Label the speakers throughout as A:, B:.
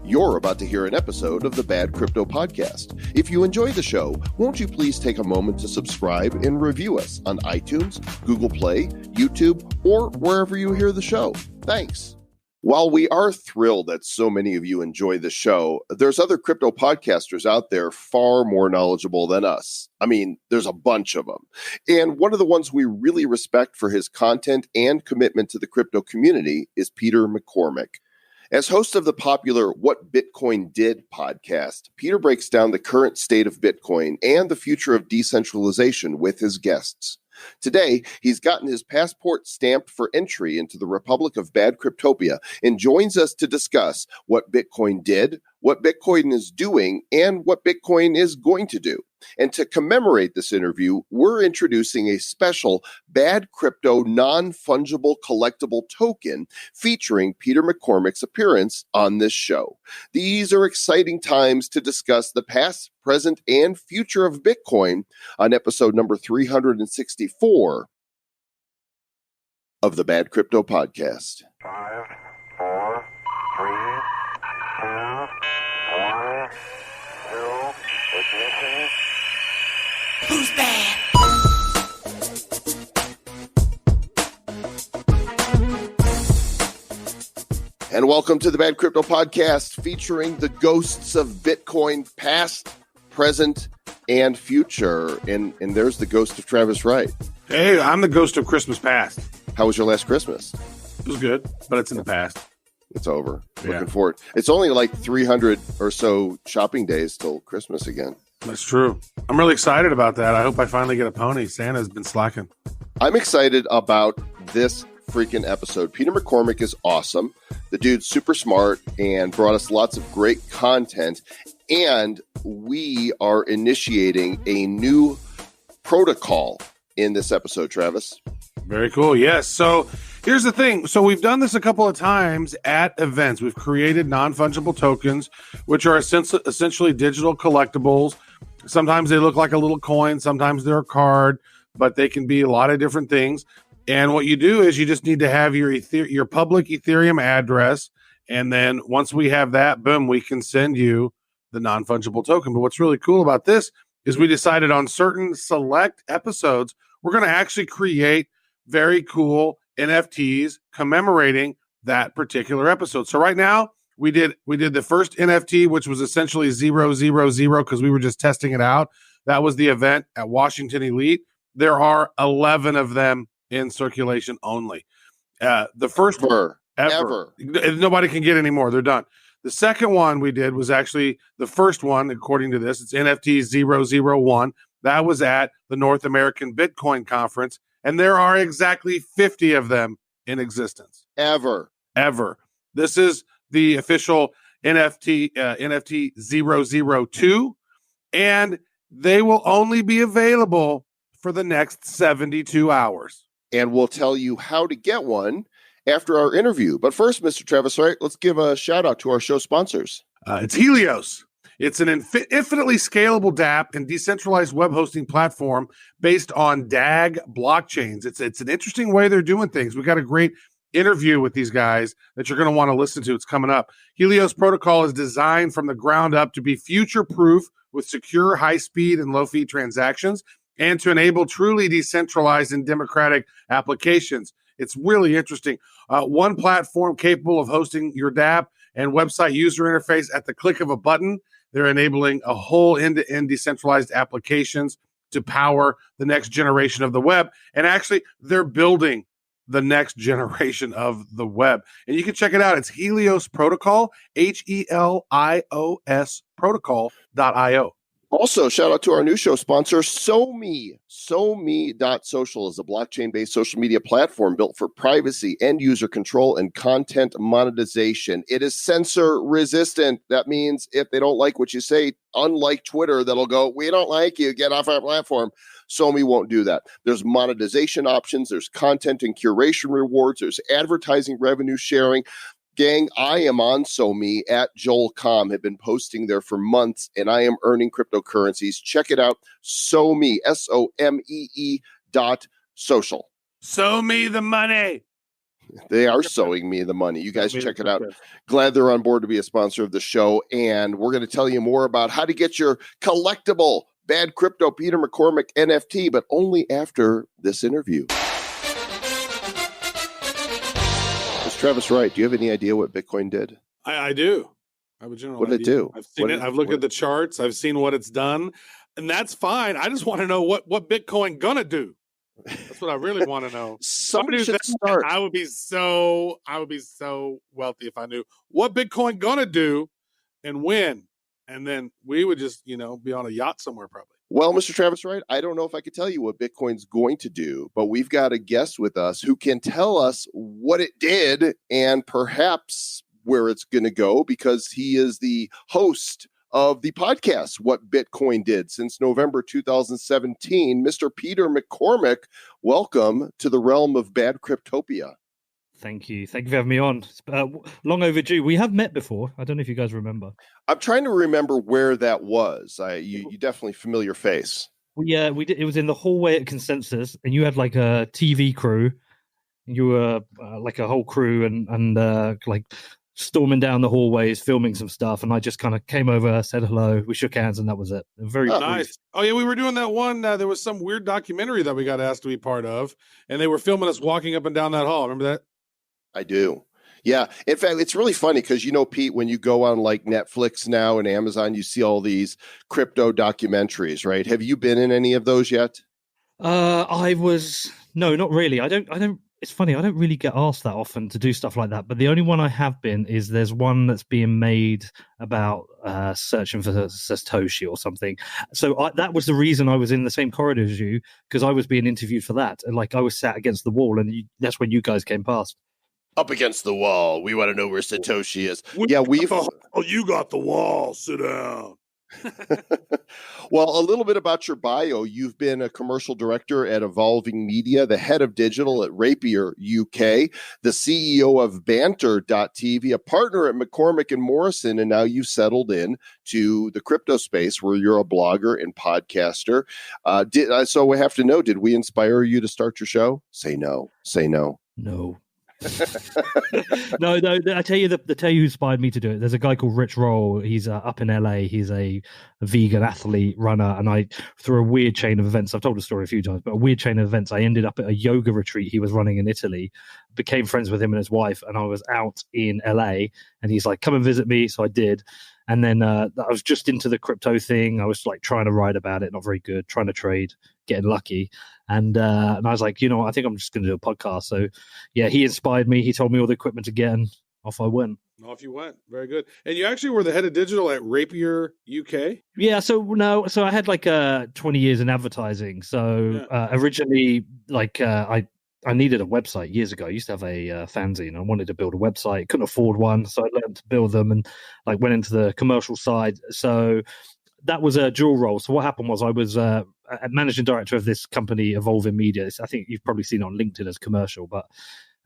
A: You're about to hear an episode of the Bad Crypto Podcast. If you enjoy the show, won't you please take a moment to subscribe and review us on iTunes, Google Play, YouTube, or wherever you hear the show? Thanks. While we are thrilled that so many of you enjoy the show, there's other crypto podcasters out there far more knowledgeable than us. I mean, there's a bunch of them. And one of the ones we really respect for his content and commitment to the crypto community is Peter McCormack. As host of the popular What Bitcoin Did podcast, Peter breaks down the current state of Bitcoin and the future of decentralization with his guests. Today, he's gotten his passport stamped for entry into the Republic of Bad Cryptopia and joins us to discuss what Bitcoin did, what Bitcoin is doing, and what Bitcoin is going to do. And to commemorate this interview, we're introducing a special Bad Crypto non-fungible collectible token featuring Peter McCormack's appearance on this show. These are exciting times to discuss the past, present, and future of Bitcoin on episode number 364 of the Bad Crypto Podcast.
B: 5, 4, 3, 2, 1, 0, ignition.
C: Who's bad?
A: And welcome to the Bad Crypto Podcast featuring the ghosts of Bitcoin past, present, and future. And there's the ghost of Travis Wright.
D: Hey, I'm the ghost of Christmas past.
A: How was your last Christmas?
D: It was good, but it's in the past.
A: It's over.
D: Yeah.
A: Looking forward. It's only like 300 or so shopping days till Christmas again.
D: That's true. I'm really excited about that. I hope I finally get a pony. Santa's been slacking.
A: I'm excited about this freaking episode. Peter McCormack is awesome. The dude's super smart and brought us lots of great content. And we are initiating a new protocol in this episode, Travis.
D: Very cool. Yes. So here's the thing. So we've done this a couple of times at events. We've created non-fungible tokens, which are essentially digital collectibles. Sometimes they look like a little coin. Sometimes they're a card, but they can be a lot of different things. And what you do is you just need to have your public Ethereum address. And then once we have that, boom, we can send you the non-fungible token. But what's really cool about this is we decided on certain select episodes, we're going to actually create very cool NFTs commemorating that particular episode. So right now we did the first NFT, which was essentially 000 because we were just testing it out. That was the event at Washington Elite. There are 11 of them in circulation only. The first one ever. Nobody can get any more. They're done. The second one we did was actually the first one, according to this. It's NFT 001. That was at the North American Bitcoin Conference. And there are exactly 50 of them in existence.
A: Ever.
D: This is the official NFT 002. And they will only be available for the next 72 hours.
A: And we'll tell you how to get one after our interview. But first, Mr. Travis Wright, let's give a shout out to our show sponsors.
D: It's Helios. It's an infinitely scalable dApp and decentralized web hosting platform based on DAG blockchains. It's an interesting way they're doing things. We got a great interview with these guys that you're going to want to listen to. It's coming up. Helios Protocol is designed from the ground up to be future-proof with secure, high-speed, and low-fee transactions and to enable truly decentralized and democratic applications. It's really interesting. One platform capable of hosting your dApp and website user interface at the click of a button. They're enabling a whole end-to-end decentralized applications to power the next generation of the web. And actually, they're building the next generation of the web. And you can check it out. It's Helios Protocol, HELIOS protocol.io.
A: Also, shout out to our new show sponsor, SoMe. SoMe.social is a blockchain-based social media platform built for privacy, end-user control, and content monetization. It is censor-resistant. That means if they don't like what you say, unlike Twitter, that'll go, we don't like you, get off our platform. SoMe won't do that. There's monetization options, there's content and curation rewards, there's advertising revenue sharing. Gang, I am on SoMe at Joel.com, have been posting there for months, and I am earning cryptocurrencies. Check it out, SoMe, SOMEE.social.
D: Show me the money.
A: They are sewing me the money. You guys
D: Send me
A: check
D: the
A: it out.
D: crypto.
A: Glad they're on board to be a sponsor of the show. And we're going to tell you more about how to get your collectible Bad Crypto Peter McCormack NFT, but only after this interview. Mr. Travis Wright, do you have any idea what Bitcoin did?
D: I do. I have a general
A: What did it
D: idea.
A: do?
D: I've seen it. I've looked at the charts. I've seen what it's done. And that's fine. I just want to know what Bitcoin gonna do. That's what I really want to know.
A: Somebody
D: If I knew
A: should
D: that,
A: start.
D: I would be so wealthy if I knew what Bitcoin gonna do and when. And then we would just, be on a yacht somewhere probably.
A: Well, Mr. Travis Wright, I don't know if I could tell you what Bitcoin's going to do, but we've got a guest with us who can tell us what it did and perhaps where it's going to go, because he is the host of the podcast, What Bitcoin Did, since November 2017. Mr. Peter McCormack, welcome to the realm of Bad Cryptopia.
E: Thank you. Thank you for having me on. Long overdue. We have met before. I don't know if you guys remember.
A: I'm trying to remember where that was. You definitely familiar face.
E: We did. It was in the hallway at Consensus, and you had like a TV crew. You were like a whole crew, and like storming down the hallways, filming some stuff. And I just kind of came over, said hello, we shook hands, and that was it. Very
D: nice. Oh yeah, we were doing that one. There was some weird documentary that we got asked to be part of, and they were filming us walking up and down that hall. Remember that?
A: I do. Yeah. In fact, it's really funny because, Pete, when you go on like Netflix now and Amazon, you see all these crypto documentaries, right? Have you been in any of those yet?
E: No, not really. I don't, it's funny. I don't really get asked that often to do stuff like that. But the only one I have been is there's one that's being made about searching for Satoshi or something. So that was the reason I was in the same corridor as you, because I was being interviewed for that. And like I was sat against the wall, and that's when you guys came past.
A: Up against the wall. We want to know where Satoshi is.
D: You got the wall. Sit down.
A: Well, a little bit about your bio. You've been a commercial director at Evolving Media, the head of digital at Rapier UK, the CEO of Banter.tv, a partner at McCormack and Morrison, and now you've settled in to the crypto space where you're a blogger and podcaster. So we have to know, did we inspire you to start your show? Say no. Say no.
E: No. No. I tell you, who inspired me to do it. There's a guy called Rich Roll. He's up in LA. He's a vegan athlete runner, and through a weird chain of events, I've told the story a few times, but a weird chain of events, I ended up at a yoga retreat he was running in Italy. Became friends with him and his wife, and I was out in LA, and he's like, "Come and visit me." So I did. And then I was just into the crypto thing. I was like trying to write about it, not very good, trying to trade, getting lucky. And I was like, I think I'm just going to do a podcast. So yeah, he inspired me. He told me all the equipment to get, and off I went.
D: Off you went. Very good. And you actually were the head of digital at Rapier UK?
E: Yeah. So I had like 20 years in advertising. So originally, like I needed a website years ago. I used to have a fanzine. I wanted to build a website. Couldn't afford one, so I learned to build them and like went into the commercial side. So that was a dual role. So what happened was I was a managing director of this company, Evolving Media. I think you've probably seen it on LinkedIn as commercial,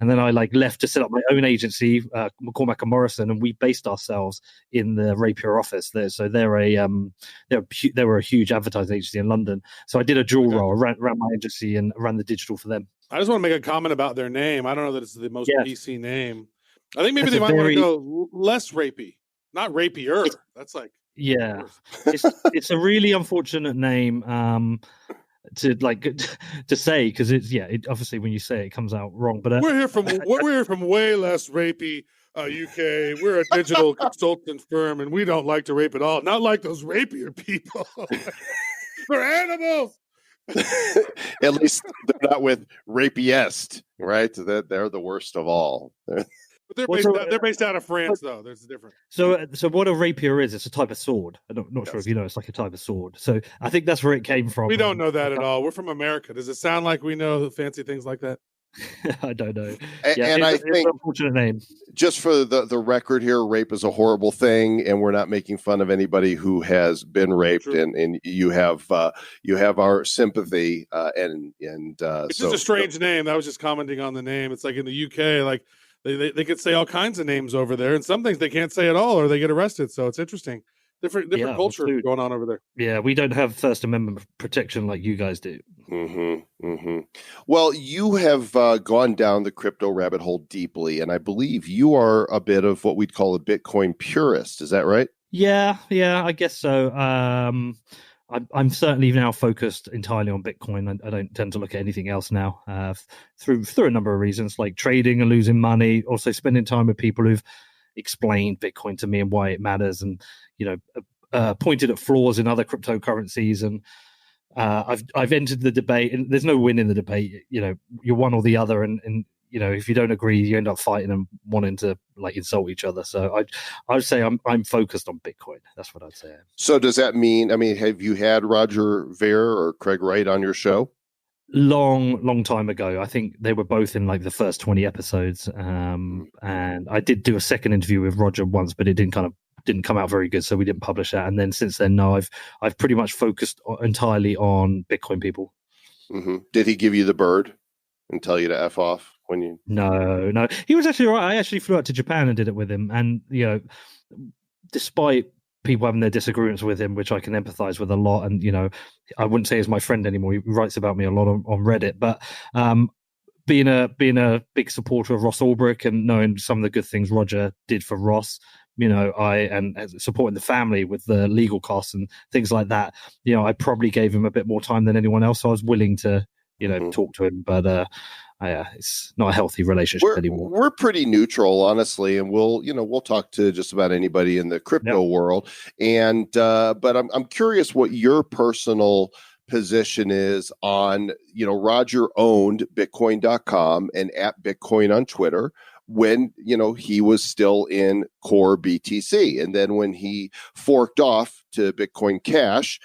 E: and then I like left to set up my own agency, McCormack and Morrison, and we based ourselves in the Rapier office there. So they were a huge advertising agency in London. So I did a dual role. I ran my agency and ran the digital for them.
D: I just want to make a comment about their name. I don't know that it's the most PC name. I think maybe
E: That's
D: they might want to go less rapey, not rapier. That's like
E: it's a really unfortunate name to say, because it's obviously when you say it comes out wrong. But
D: we're here from way less rapey UK. We're a digital consultant firm, and we don't like to rape at all. Not like those rapier people. We're animals.
A: At least they're not with rapiest, right? They're the worst of all.
D: But they're based out of France, though. There's a difference.
E: So what a rapier is, it's a type of sword. I'm not sure if you know, it's like a type of sword. So I think that's where it came from.
D: We don't know that at all. We're from America. Does it sound like we know fancy things like that?
E: I don't know.
A: And I think,
E: an unfortunate name.
A: Just for the record here, rape is a horrible thing, and we're not making fun of anybody who has been raped. And you have our sympathy. It's
D: just a strange name. I was just commenting on the name. It's like in the UK, like they could say all kinds of names over there, and some things they can't say at all, or they get arrested. So it's interesting. different
E: Yeah,
D: culture
E: absolutely.
D: going on over there.
E: Yeah, we don't have First Amendment protection like you guys do.
A: Well, you have gone down the crypto rabbit hole deeply, and I believe you are a bit of what we'd call a Bitcoin purist. Is that right?
E: Yeah, I guess so. I'm certainly now focused entirely on Bitcoin. I don't tend to look at anything else now, through a number of reasons, like trading and losing money, also spending time with people who've explained Bitcoin to me and why it matters, and pointed at flaws in other cryptocurrencies. And I've entered the debate, and there's no win in the debate. You're one or the other, and if you don't agree, you end up fighting and wanting to like insult each other. So I'd say I'm focused on Bitcoin. That's what I'd say.
A: So does that mean? I mean, have you had Roger Ver or Craig Wright on your show?
E: Long time ago. I think they were both in like the first 20 episodes. And I did do a second interview with Roger once, but it didn't come out very good, so we didn't publish that. And then since then, no, I've pretty much focused entirely on Bitcoin people.
A: Did he give you the bird and tell you to F off when you?
E: No, he was actually all right. I actually flew out to Japan and did it with him, and despite people having their disagreements with him, which I can empathize with a lot, and I wouldn't say he's my friend anymore. He writes about me a lot on Reddit, but being a big supporter of Ross Ulbricht and knowing some of the good things Roger did for Ross, and supporting the family with the legal costs and things like that, I probably gave him a bit more time than anyone else. So I was willing to, talk to him, but it's not a healthy relationship anymore.
A: We're pretty neutral, honestly, and we'll talk to just about anybody in the crypto world. And but I'm curious what your personal position is on, Roger owned Bitcoin.com and @Bitcoin on Twitter when, he was still in core BTC. And then when he forked off to Bitcoin Cash,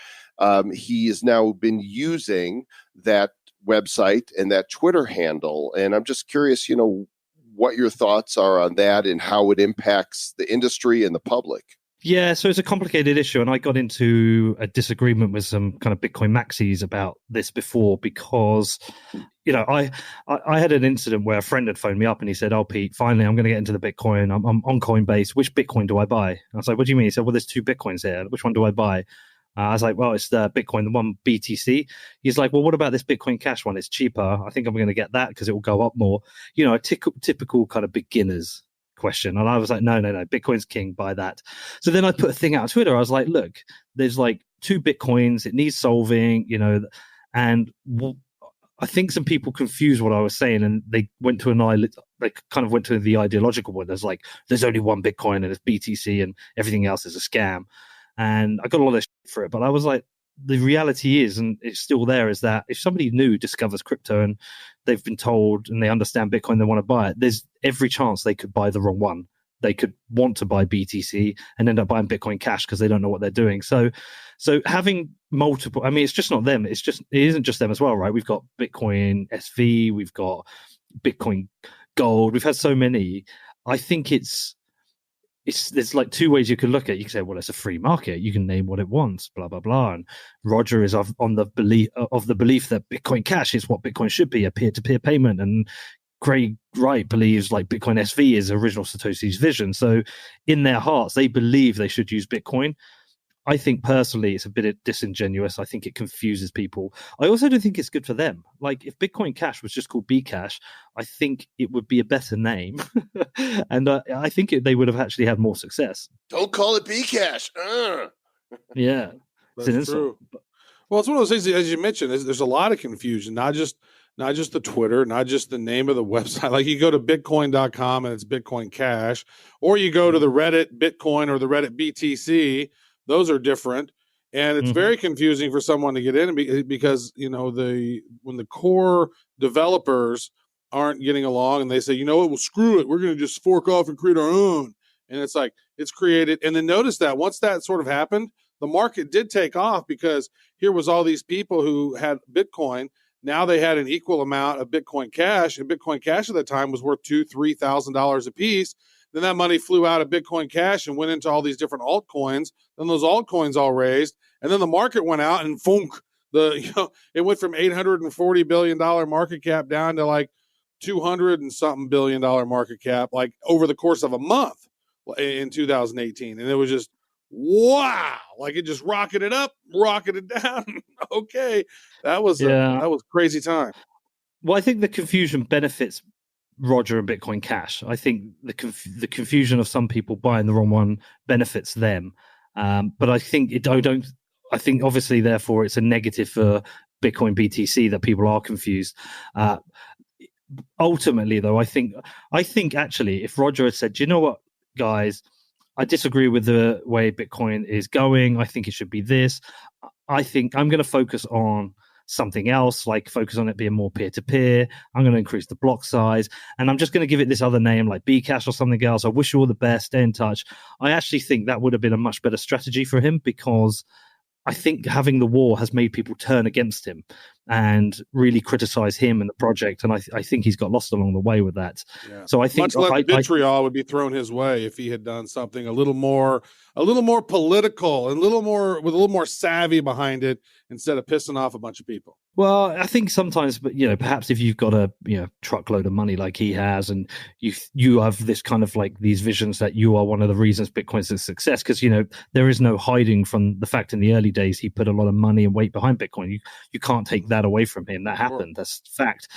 A: he has now been using that website and that Twitter handle. And I'm just curious, what your thoughts are on that and how it impacts the industry and the public.
E: Yeah, so it's a complicated issue, and I got into a disagreement with some kind of Bitcoin maxis about this before because, I had an incident where a friend had phoned me up and he said, "Oh, Pete, finally, I'm going to get into the Bitcoin. I'm on Coinbase. Which Bitcoin do I buy?" And I was like, "What do you mean?" He said, "Well, there's 2 Bitcoins here. Which one do I buy?" I was like, "Well, it's the Bitcoin, the one BTC." He's like, "Well, what about this Bitcoin Cash one? It's cheaper. I think I'm going to get that because it will go up more." A typical kind of beginners question. And I was like, no, Bitcoin's king, buy that. So then I put a thing out on Twitter. I was like, look, there's like 2 Bitcoins. It needs solving, and I think some people confused what I was saying, and they went to the ideological one. There's like, there's only one Bitcoin and it's BTC and everything else is a scam. And I got a lot of shit for it, but I was like, the reality is, and it's still there, is that if somebody new discovers crypto and they've been told and they understand Bitcoin, they want to buy it, there's every chance they could buy the wrong one. They could want to buy BTC and end up buying Bitcoin Cash because they don't know what they're doing. So having multiple, I mean, it's just not them. It isn't just them as well, right? We've got Bitcoin SV, we've got Bitcoin Gold. We've had so many. I think there's like 2 ways you can look at it. You can say, well, it's a free market. You can name what it wants, blah, blah, blah. And Roger is on the belief that Bitcoin Cash is what Bitcoin should be, a peer-to-peer payment. And Craig Wright believes like Bitcoin SV is original Satoshi's vision. So in their hearts, they believe they should use Bitcoin. I think personally it's a bit disingenuous. I think it confuses people. I also don't think it's good for them. Like if Bitcoin Cash was just called Bcash, I think it would be a better name. And I think they would have actually had more success.
A: Don't call it Bcash.
E: Yeah.
D: That's true. Well, it's one of those things, as you mentioned, there's a lot of confusion, not just the Twitter, not just the name of the website. Like you go to bitcoin.com and it's Bitcoin Cash, or you go to the Reddit Bitcoin or the Reddit BTC. Those are different, and it's very confusing for someone to get in because when the core developers aren't getting along and they say, well, screw it, we're going to just fork off and create our own, and it's like it's created. And then notice that once that sort of happened, the market did take off because here was all these people who had Bitcoin. Now they had an equal amount of Bitcoin Cash, and Bitcoin Cash at the time was worth $2,000-$3,000 a piece. Then that money flew out of Bitcoin Cash and went into all these different altcoins. Then those altcoins all raised, and then the market went out and funk. It went from $840 billion market cap down to like 200 and something $billion market cap, like over the course of a month in 2018. And it was just wow, like it just rocketed up, rocketed down. Okay, that was crazy time.
E: Well, I think the confusion benefits Roger and Bitcoin Cash. I think the confusion of some people buying the wrong one benefits them. But I think I think obviously, therefore, it's a negative for Bitcoin BTC that people are confused. Ultimately, though, I think actually, if Roger had said, "Do you know what, guys? I disagree with the way Bitcoin is going. I think it should be this. I think I'm going to focus on something else, like focus on it being more peer-to-peer. I'm going to increase the block size, and I'm just going to give it this other name like Bcash or something else. I wish you all the best. Stay in touch." I actually think that would have been a much better strategy for him, because I think having the war has made people turn against him and really criticize him and the project. And I think he's got lost along the way with that. Yeah. So I think
D: much less vitriol would be thrown his way if he had done something a little more political and with a little more savvy behind it, instead of pissing off a bunch of people.
E: Well, I think sometimes, but perhaps if you've got a truckload of money like he has, and you have this kind of like these visions that you are one of the reasons Bitcoin's a success, because there is no hiding from the fact in the early days he put a lot of money and weight behind Bitcoin. You can't take that away from him. That happened. That's fact.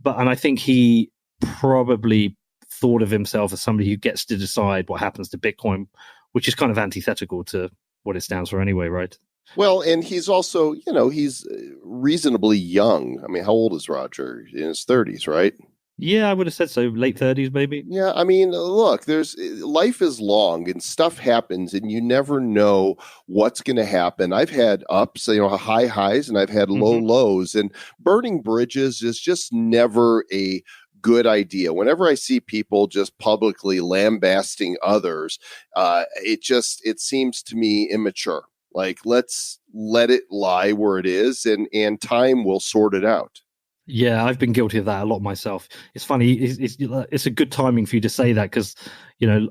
E: And I think he probably thought of himself as somebody who gets to decide what happens to Bitcoin, which is kind of antithetical to what it stands for anyway, right?
A: Well, and he's also, he's reasonably young. I mean, how old is Roger? In his 30s, right?
E: Yeah, I would have said so. Late 30s, maybe.
A: Yeah, I mean, look, life is long and stuff happens, and you never know what's going to happen. I've had ups, high highs, and I've had low lows, and burning bridges is just never a good idea. Whenever I see people just publicly lambasting others, it seems to me immature. Like, let's let it lie where it is, and time will sort it out.
E: Yeah, I've been guilty of that a lot myself. It's funny. It's a good timing for you to say that, because,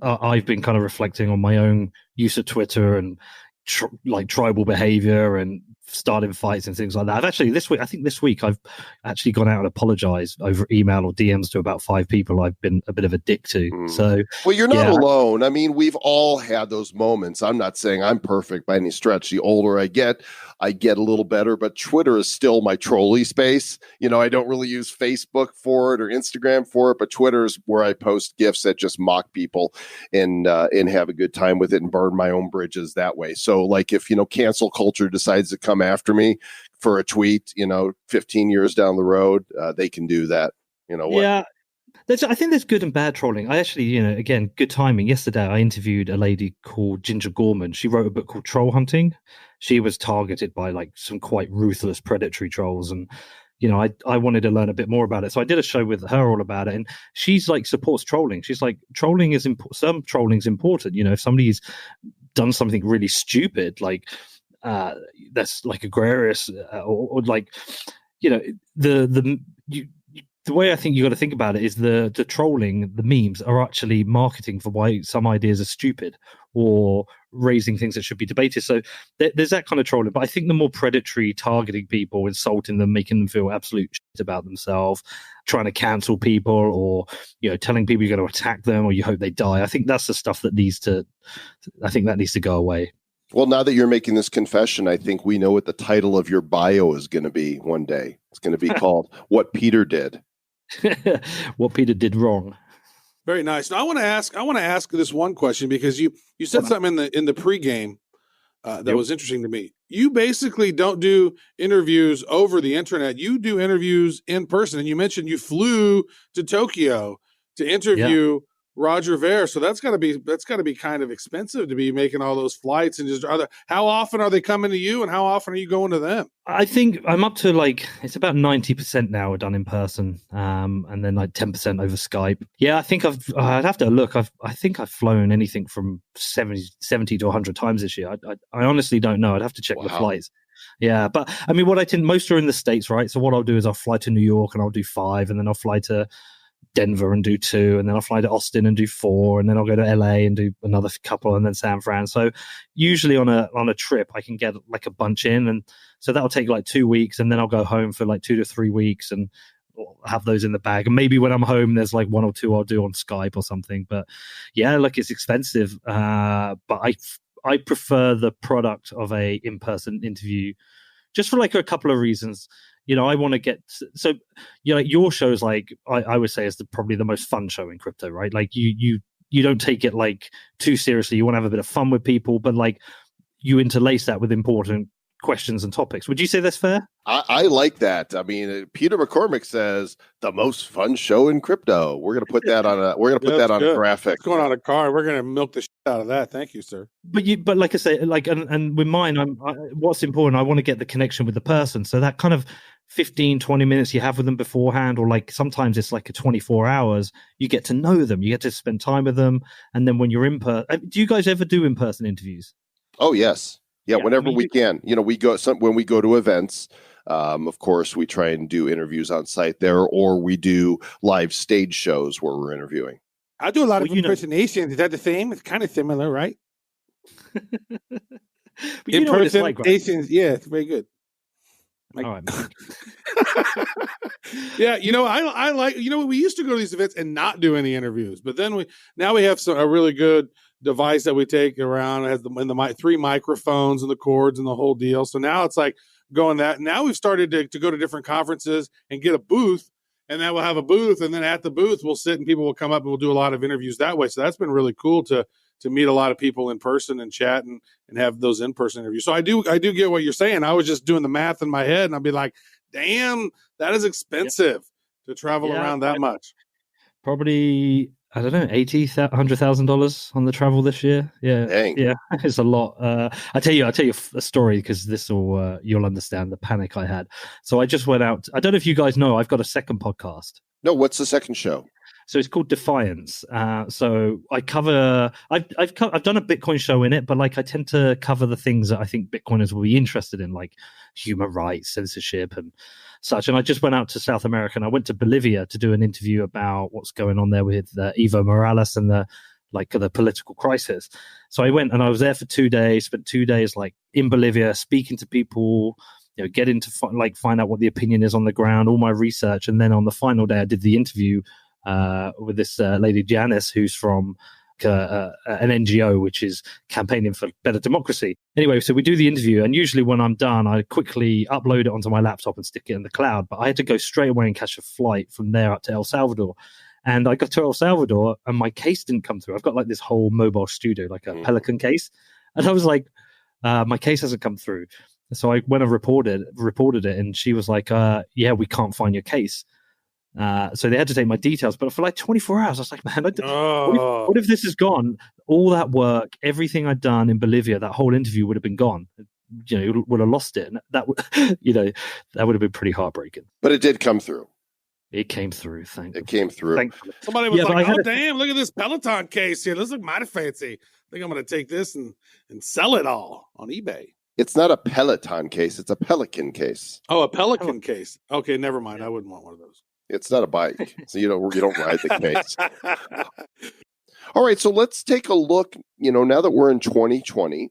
E: I've been kind of reflecting on my own use of Twitter and tribal behavior and starting fights and things like that. I think this week I've actually gone out and apologized over email or DMs to about 5 people I've been a bit of a dick to. So,
A: well, you're not alone. I mean, we've all had those moments. I'm not saying I'm perfect by any stretch. The older I get a little better, but Twitter is still my trolley space. I don't really use Facebook for it or Instagram for it, but Twitter is where I post GIFs that just mock people and have a good time with it and burn my own bridges that way. So, like, if cancel culture decides to come after me for a tweet, 15 years down the road, they can do that.
E: Yeah. I think there's good and bad trolling. I actually, again, good timing. Yesterday, I interviewed a lady called Ginger Gorman. She wrote a book called Troll Hunting. She was targeted by like some quite ruthless predatory trolls. And, I wanted to learn a bit more about it. So I did a show with her all about it. And she's like, supports trolling. She's like, trolling is important. Some trolling's important. If somebody's done something really stupid, like, that's like egregious, or like, the way I think you got to think about it is the trolling, the memes are actually marketing for why some ideas are stupid or raising things that should be debated. So there's that kind of trolling. But I think the more predatory, targeting people, insulting them, making them feel absolute shit about themselves, trying to cancel people, or telling people you're going to attack them or you hope they die, I think that's the stuff that needs to go away.
A: Well, now that you're making this confession, I think we know what the title of your bio is going to be one day. It's going to be called "What Peter Did."
E: What Peter did wrong.
D: Very nice. Now I want to ask this one question, because you said something in the pregame that was interesting to me. You basically don't do interviews over the internet. You do interviews in person, and you mentioned you flew to Tokyo to interview Roger Ver. So that's got to be kind of expensive to be making all those flights. And how often are they coming to you, and how often are you going to them?
E: I think I'm up to it's about 90% now are done in person, and then like 10% over Skype. Yeah, I think I'd have to look. I think I've flown anything from 70 to 100 times this year. I honestly don't know. I'd have to check the flights. Yeah, but I mean, most are in the States, right? So what I'll do is I'll fly to New York and I'll do 5, and then I'll fly to Denver and do 2, and then I'll fly to Austin and do 4, and then I'll go to LA and do another couple, and then San Fran. So usually on a trip I can get like a bunch in, and so that'll take like 2 weeks, and then I'll go home for like 2 to 3 weeks and have those in the bag. And maybe when I'm home there's like 1 or 2 I'll do on Skype or something. But yeah, like, it's expensive, but I prefer the product of a in-person interview, just for like a couple of reasons. I want to get your show is like I would say is probably the most fun show in crypto, right? Like you don't take it like too seriously. You want to have a bit of fun with people, but like you interlace that with important questions and topics. Would you say that's fair?
A: I like that. I mean, Peter McCormack says the most fun show in crypto. We're going to put that on a graphic.
D: It's going on a card. We're going to milk the shit out of that. Thank you, sir.
E: But like I say, like and with mine, what's important, I want to get the connection with the person. So that kind of 15-20 minutes you have with them beforehand, or like sometimes it's like a 24 hours, you get to know them, you get to spend time with them. And then when you're in person, do you guys ever do in-person interviews?
A: Oh, yes. Yeah, whenever we can. We go when we go to events, of course, we try and do interviews on site there, or we do live stage shows where we're interviewing.
D: I do a lot of impersonations. Is that the same? It's kind of similar, right? Impersonations, yeah, it's very good. Like, all right. Yeah, I like, we used to go to these events and not do any interviews, but then we have a really good device that we take around. It has the 3 microphones and the cords and the whole deal. So now it's like going that. Now we've started to go to different conferences and get a booth, and then we'll have a booth, and then at the booth we'll sit and people will come up and we'll do a lot of interviews that way. So that's been really cool to meet a lot of people in person and chat and have those in-person interviews. So I do get what you're saying. I was just doing the math in my head, and I'd be like, damn, that is expensive to travel around that much.
E: Probably, I don't know, $100,000 on the travel this year. Yeah.
A: Dang.
E: Yeah, it's a lot. I'll tell you a story, because this will, you'll understand the panic I had. So I just went out. I don't know if you guys know, I've got a second podcast.
A: No, what's the second show?
E: So it's called Defiance. So I cover. I've done a Bitcoin show in it, but like I tend to cover the things that I think Bitcoiners will be interested in, like human rights, censorship, and such. And I just went out to South America, and I went to Bolivia to do an interview about what's going on there with Evo Morales and the political crisis. So I went and I was there for 2 days. Spent 2 days like in Bolivia, speaking to people. Getting to find out what the opinion is on the ground, all my research, and then on the final day, I did the interview with this lady Janice, who's from an NGO which is campaigning for better democracy. Anyway, so we do the interview, and usually when I'm done, I quickly upload it onto my laptop and stick it in the cloud. But I had to go straight away and catch a flight from there up to El Salvador. And I got to El Salvador, and my case didn't come through. I've got like this whole mobile studio, like a Pelican case, and I was like, my case hasn't come through. So I went and reported it, and she was like, yeah, we can't find your case. So they had to take my details, but for like 24 hours, I was like, man, what if this is gone? All that work, everything I'd done in Bolivia, that whole interview would have been gone. Would have lost it. And that would, that would have been pretty heartbreaking.
A: But it did come through.
E: It came through.
A: Thankfully.
D: Somebody was like, oh, damn, look at this Peloton case here. This looks mighty fancy. I think I'm going to take this and sell it all on eBay.
A: It's not a Peloton case. It's a Pelican case.
D: Oh, a Pelican case. Okay, never mind. I wouldn't want one of those.
A: It's not a bike, so you don't ride the case. All right, so let's take a look. Now that we're in 2020,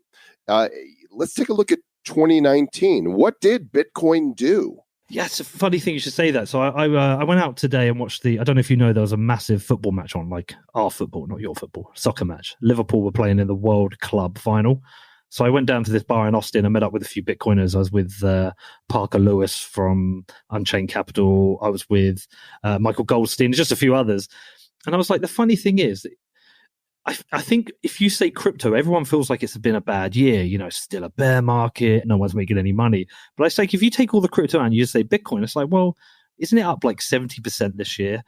A: let's take a look at 2019. What did Bitcoin do?
E: Yeah, it's a funny thing you should say that. So I went out today and watched I don't know if you know, there was a massive football match on, like our football, not your football, soccer match. Liverpool were playing in the World Club final. So I went down to this bar in Austin and met up with a few Bitcoiners. I was with Parker Lewis from Unchained Capital. I was with Michael Goldstein, just a few others. And I was like, the funny thing is, I think if you say crypto, everyone feels like it's been a bad year. It's still a bear market. No one's making any money. But I say, if you take all the crypto and you just say Bitcoin, it's like, well, isn't it up like 70% this year?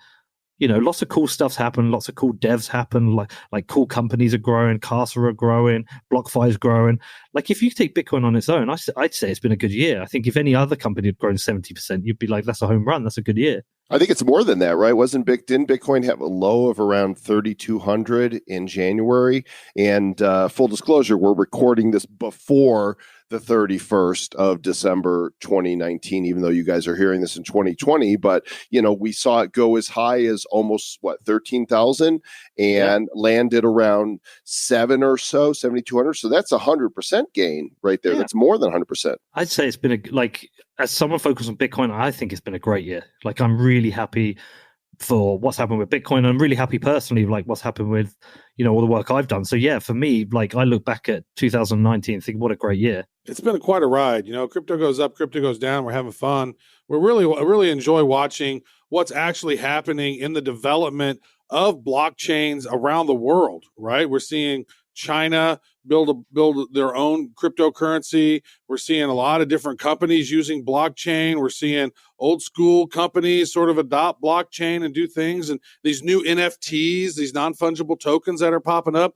E: Lots of cool stuff's happened. Lots of cool devs happen. Like cool companies are growing. Casa are growing. BlockFi is growing. Like if you take Bitcoin on its own, I'd say it's been a good year. I think if any other company had grown 70%, you'd be like, that's a home run. That's a good year.
A: I think it's more than that, right? Didn't Bitcoin have a low of around 3,200 in January? And full disclosure, we're recording this before the 31st of December 2019, even though you guys are hearing this in 2020. But, we saw it go as high as almost, 13,000 and landed around 7,200. So that's 100% gain right there. Yeah. That's more than 100%.
E: I'd say it's been as someone focused on Bitcoin, I think it's been a great year. Like I'm really happy for what's happened with Bitcoin. I'm really happy personally, like what's happened with, all the work I've done. So yeah, for me, like I look back at 2019 and think, what a great year.
D: It's been quite a ride. Crypto goes up, crypto goes down. We're having fun. I really enjoy watching what's actually happening in the development of blockchains around the world, right? We're seeing China build their own cryptocurrency. We're seeing a lot of different companies using blockchain. We're seeing old school companies sort of adopt blockchain and do things. And these new NFTs, these non-fungible tokens that are popping up.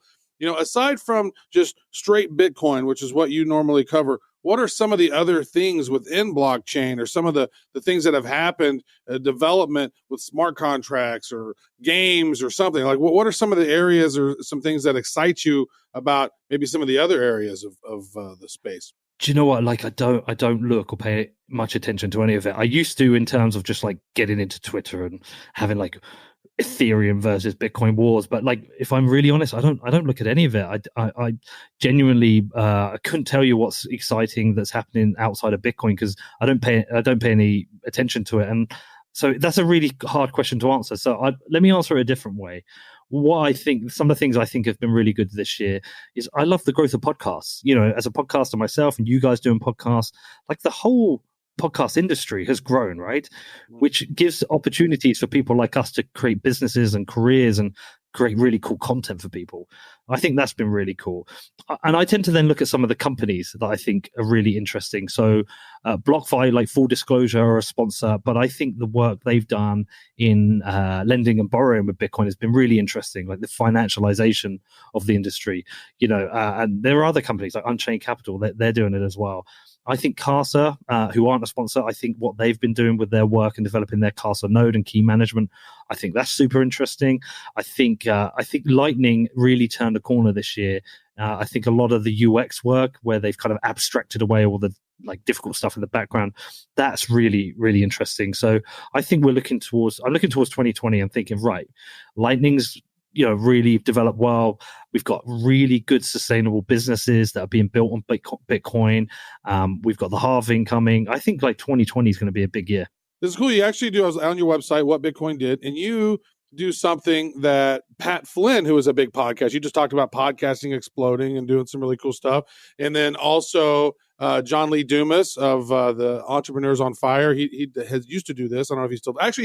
D: Aside from just straight Bitcoin, which is what you normally cover, what are some of the other things within blockchain or some of the things that have happened, development with smart contracts or games or something? Like, what are some of the areas or some things that excite you about maybe some of the other areas of the space?
E: Do you know what? Like, I don't look or pay much attention to any of it. I used to, in terms of just like getting into Twitter and having like Ethereum versus Bitcoin wars, but like if I'm really honest, I don't look at any of it. I genuinely I couldn't tell you what's exciting that's happening outside of Bitcoin because I don't pay any attention to it, and so that's a really hard question to answer. So let me answer it a different way. What I think, some of the things I think have been really good this year is I love the growth of podcasts. As a podcaster myself, and you guys doing podcasts, like the whole podcast industry has grown, right? Which gives opportunities for people like us to create businesses and careers and create really cool content for people. I think that's been really cool. And I tend to then look at some of the companies that I think are really interesting. So BlockFi, like full disclosure, are a sponsor, but I think the work they've done in lending and borrowing with Bitcoin has been really interesting, like the financialization of the industry, and there are other companies like Unchained Capital, they're doing it as well. I think Casa, who aren't a sponsor, I think what they've been doing with their work and developing their Casa node and key management, I think that's super interesting. I think Lightning really turned a corner this year. I think a lot of the UX work where they've kind of abstracted away all the like difficult stuff in the background, that's really, really interesting. So I think I'm looking towards 2020 and thinking, right, Lightning's really developed well. We've got really good sustainable businesses that are being built on Bitcoin. We've got the halving coming. I think like 2020 is going to be a big year.
D: This is cool. You actually do, I was on your website, What Bitcoin Did, and you do something that Pat Flynn, who is a big podcast, you just talked about podcasting exploding and doing some really cool stuff. And then also John Lee Dumas of the Entrepreneurs on Fire. He has used to do this. I don't know if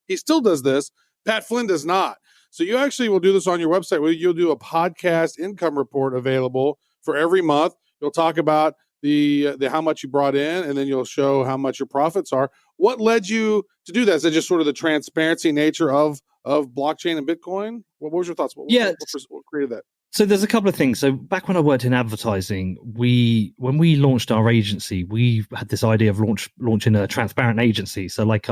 D: he still does this. Pat Flynn does not. So you actually will do this on your website where you'll do a podcast income report available for every month. You'll talk about the how much you brought in, and then you'll show how much your profits are. What led you to do that? Is it just sort of the transparency nature of blockchain and Bitcoin? What was your thoughts? What created that?
E: So there's a couple of things. So back when I worked in advertising, when we launched our agency, we had this idea of launching a transparent agency. So like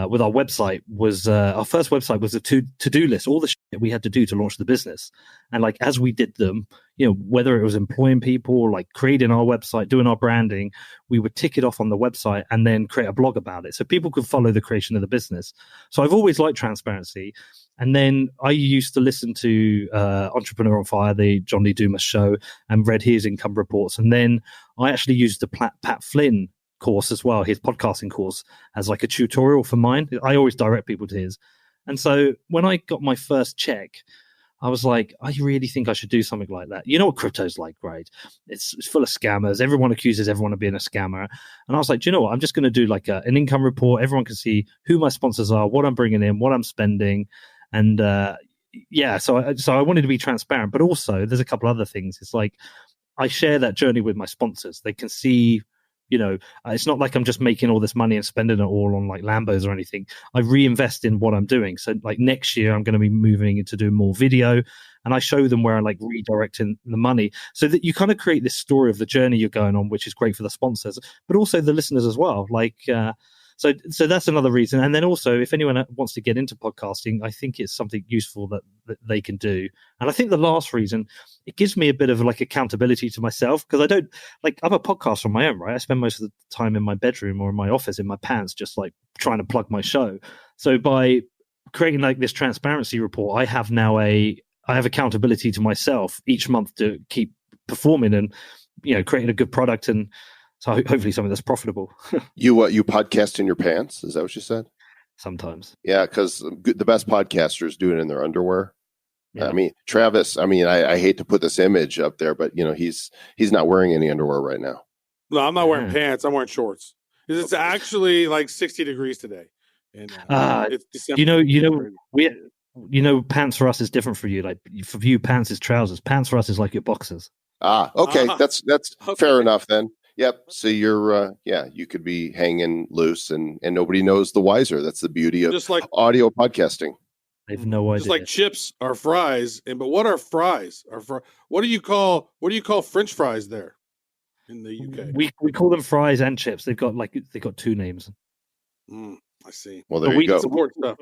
E: with our website was our first website was a to-do list, all the shit we had to do to launch the business. And like as we did them, whether it was employing people or like creating our website, doing our branding, we would tick it off on the website and then create a blog about it so people could follow the creation of the business. So I've always liked transparency. And then I used to listen to Entrepreneur on Fire, the John Lee Dumas show, and read his income reports. And then I actually used the Pat Flynn course as well, his podcasting course, as like a tutorial for mine. I always direct people to his. And so when I got my first check, I was like, I really think I should do something like that. You know what crypto's like, right? It's full of scammers. Everyone accuses everyone of being a scammer. And I was like, do you know what? I'm just going to do like an income report. Everyone can see who my sponsors are, what I'm bringing in, what I'm spending. And so I wanted to be transparent. But also there's a couple other things. It's like I share that journey with my sponsors. They can see, it's not like I'm just making all this money and spending it all on like Lambos or anything. I reinvest in what I'm doing. So like next year, I'm going to be moving into doing more video, and I show them where I like redirecting the money so that you kind of create this story of the journey you're going on, which is great for the sponsors, but also the listeners as well. Like, so that's another reason. And then also, if anyone wants to get into podcasting, I think it's something useful that they can do. And I think the last reason, it gives me a bit of like accountability to myself, because I don't like, I'm a podcaster on my own, right? I spend most of the time in my bedroom or in my office in my pants, just like trying to plug my show. So by creating like this transparency report, I have now I have accountability to myself each month to keep performing and, creating a good product, and so hopefully something that's profitable.
A: You podcast in your pants? Is that what you said?
E: sometimes.
A: Yeah, because the best podcasters do it in their underwear.
E: Yeah.
A: I mean, Travis, I hate to put this image up there, but he's not wearing any underwear right now.
D: No, I'm not wearing pants. I'm wearing shorts. It's actually like 60 degrees today. And it's December.
E: Pants for us is different for you. Like for you, pants is trousers. Pants for us is like your boxers.
A: Okay. That's okay. Fair enough then. Yep. So you're, you could be hanging loose and nobody knows the wiser. That's the beauty of just like audio podcasting.
E: They have no idea.
D: Just like chips are fries, but what are fries? What do you call French fries there in the UK?
E: We call them fries and chips. They've got two names.
D: I see.
A: Well, there you go.
D: Support stuff.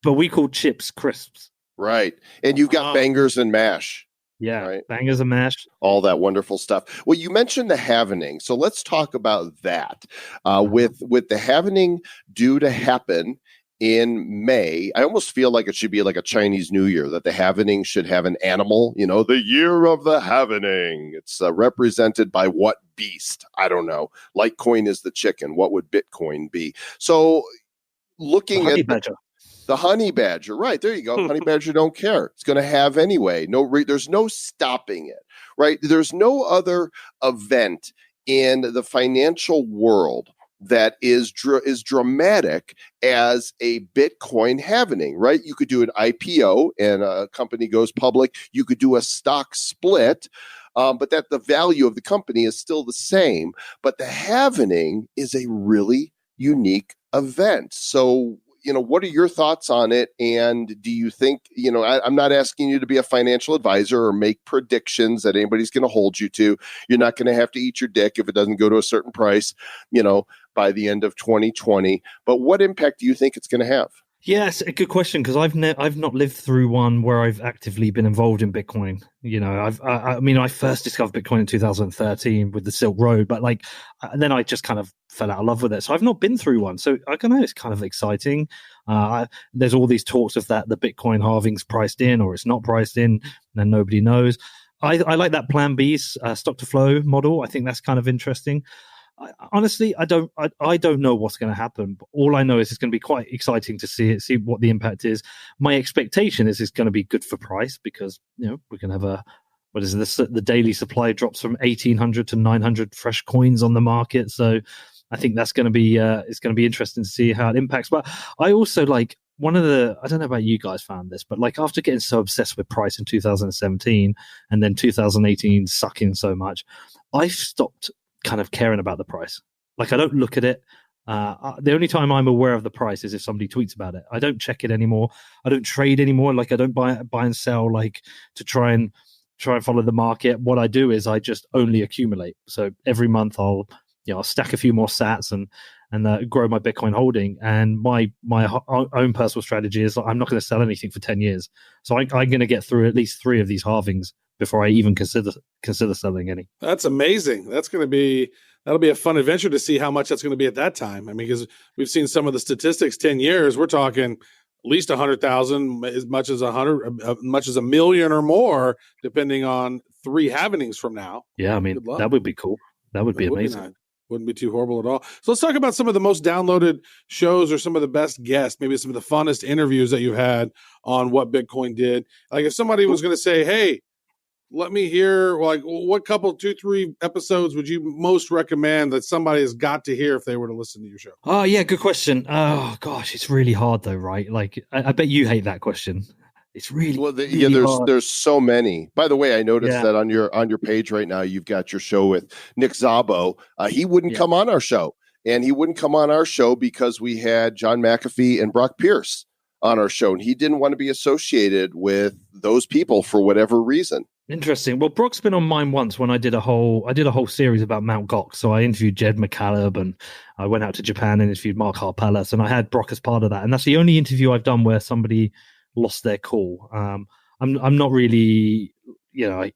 E: But we call chips crisps.
A: Right. And you've got bangers and mash.
E: Yeah,
A: right?
E: Bangers and mash.
A: All that wonderful stuff. Well, you mentioned the halvening. So let's talk about that. With the halvening due to happen in May, I almost feel like it should be like a Chinese New Year, that the halvening should have an animal, the year of the halvening. It's represented by what beast? I don't know. Litecoin is the chicken. What would Bitcoin be? So looking at the honey badger, right? There you go. Honey badger don't care. It's going to have anyway. There's no stopping it, right? There's no other event in the financial world that is dramatic as a Bitcoin halvening, right? You could do an IPO and a company goes public. You could do a stock split, but that the value of the company is still the same. But the halvening is a really unique event. So, what are your thoughts on it? And do you think, I'm not asking you to be a financial advisor or make predictions that anybody's going to hold you to. You're not going to have to eat your dick if it doesn't go to a certain price, by the end of 2020. But what impact do you think it's going to have?
E: Yes, a good question, because I've not lived through one where I've actively been involved in Bitcoin. I first discovered Bitcoin in 2013 with the Silk Road, but then I just kind of fell out of love with it. So I've not been through one. So I don't know, it's kind of exciting. There's all these talks of that the Bitcoin halving's priced in or it's not priced in, and nobody knows. I like that Plan B's stock to flow model. I think that's kind of interesting. Honestly, I don't know what's going to happen. But all I know is it's going to be quite exciting to see what the impact is. My expectation is it's going to be good for price because we're going to have the daily supply drops from 1,800 to 900 fresh coins on the market. So I think that's going to be it's going to be interesting to see how it impacts. But I also I don't know about you guys found this, but after getting so obsessed with price in 2017 and then 2018 sucking so much, I've stopped kind of caring about the price. I don't look at it. The only time I'm aware of the price is if somebody tweets about it. I don't check it anymore. I don't trade anymore. I don't buy and sell to try and follow the market. What I do is I just only accumulate. So every month I'll stack a few more sats and grow my Bitcoin holding. And my own personal strategy is I'm not going to sell anything for 10 years. So I'm going to get through at least 3 of these halvings before I even consider selling any.
D: That's amazing. That'll be a fun adventure to see how much that's going to be at that time. Because we've seen some of the statistics. 10 years, we're talking at least 100,000, as much as 1 million or more, depending on 3 halvenings from now.
E: Yeah, that would be cool. That would be amazing.
D: Wouldn't be too horrible at all. So let's talk about some of the most downloaded shows or some of the best guests, maybe some of the funnest interviews that you've had on what Bitcoin did. If somebody was going to say, hey, let me hear, what couple, 2, 3 episodes would you most recommend that somebody has got to hear if they were to listen to your show?
E: Oh, yeah, good question. Oh, gosh, it's really hard though, right? I bet you hate that question. It's really,
A: there's so many. By the way, I noticed that on your page right now, you've got your show with Nick Szabo. He wouldn't come on our show, and he wouldn't come on our show because we had John McAfee and Brock Pierce on our show, and he didn't want to be associated with those people for whatever reason.
E: Interesting. Well, Brock's been on mine once when I did a whole series about Mt. Gox. So I interviewed Jed McCaleb, and I went out to Japan and interviewed Mark Harpalas, and I had Brock as part of that. And that's the only interview I've done where somebody lost their cool. I'm not really, I